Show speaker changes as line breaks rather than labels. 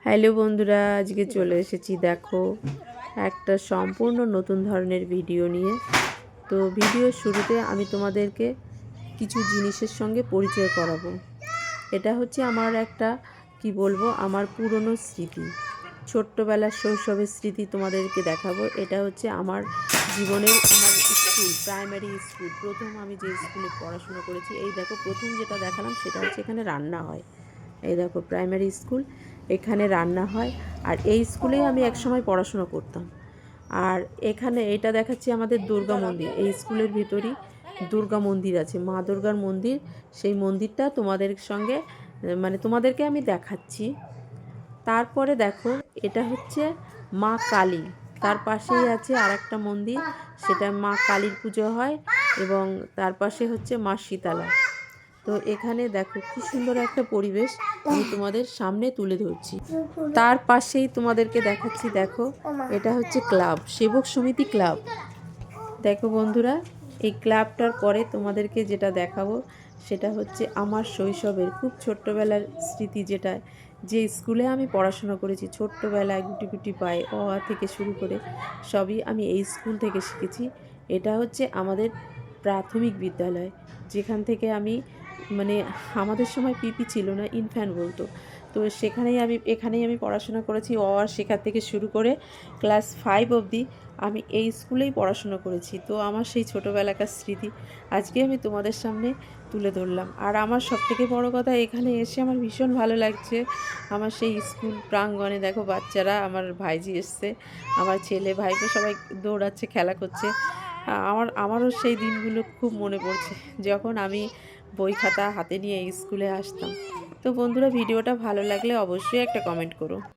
Hello বন্ধুরা, আজকে চলে এসেছি দেখো একটা সম্পূর্ণ নতুন ধরনের ভিডিও নিয়ে। তো ভিডিওর শুরুতে আমি তোমাদেরকে কিছু জিনিসের সঙ্গে পরিচয় করাবো। এটা হচ্ছে আমার একটা আমার পুরনো স্মৃতি, ছোট্টবেলার শৈশবের স্মৃতি তোমাদেরকে দেখাবো। এটা হচ্ছে আমার জীবনের আমার স্কুল, প্রাইমারি স্কুল, প্রথম আমি যে স্কুলে পড়াশোনা করেছি। এই দেখো প্রথম যেটা দেখালাম সেটা হচ্ছে এখানে রান্না হয়। এই দেখো প্রাইমারি স্কুল, এখানে রান্না হয়। আর এই স্কুলেই আমি একসময় পড়াশোনা করতাম। আর এখানে এটা দেখাচ্ছি আমাদের দুর্গা মন্দির। এই স্কুলের ভিতরই দুর্গা মন্দির আছে, মা দুর্গার মন্দির। সেই মন্দিরটা তোমাদের সঙ্গে তোমাদেরকে আমি দেখাচ্ছি। তারপরে দেখো এটা হচ্ছে মা কালী, তার পাশেই আছে আর একটা মন্দির, সেটা মা কালীর পুজো হয়। এবং তার পাশে হচ্ছে মা শীতলা। তো এখানে দেখো কি সুন্দর একটা পরিবেশ আমি তোমাদের সামনে তুলে ধরছি। তার পাশেই তোমাদেরকে দেখাচ্ছি, দেখো এটা হচ্ছে ক্লাব, সেবক সমিতি ক্লাব। দেখো বন্ধুরা, এই ক্লাবটার পরে তোমাদেরকে যেটা দেখাবো সেটা হচ্ছে আমার শৈশবের খুব ছোট্টবেলার স্মৃতি, যেটা যে স্কুলে আমি পড়াশোনা করেছি। ছোট্টবেলায় গুটি গুটি পায়ে অ আ থেকে শুরু করে সবই আমি এই স্কুল থেকে শিখেছি। এটা হচ্ছে আমাদের প্রাথমিক বিদ্যালয়, যেখান থেকে আমি আমাদের সময় পিপি ছিল না, ইনফ্যান্ট বলতো। তো এখানেই আমি পড়াশোনা করেছি। অ আ শেখার থেকে শুরু করে ক্লাস 5 অবধি আমি এই স্কুলেই পড়াশোনা করেছি। তো আমার সেই ছোটোবেলাকার স্মৃতি আজকে আমি তোমাদের সামনে তুলে ধরলাম। আর আমার সবথেকে বড় কথা, এখানে এসে আমার ভীষণ ভালো লাগছে। আমার সেই স্কুল প্রাঙ্গণে দেখো বাচ্চারা, আমার ভাইজি এসছে, আমার ছেলে ভাইপো সবাই দৌড়াচ্ছে, খেলা করছে। আমারও সেই দিনগুলো খুব মনে পড়ছে, যখন আমি বই খাতা হাতে নিয়ে এই স্কুলে আসতাম। তো বন্ধুরা, ভিডিওটা ভালো লাগলে অবশ্যই একটা কমেন্ট করো।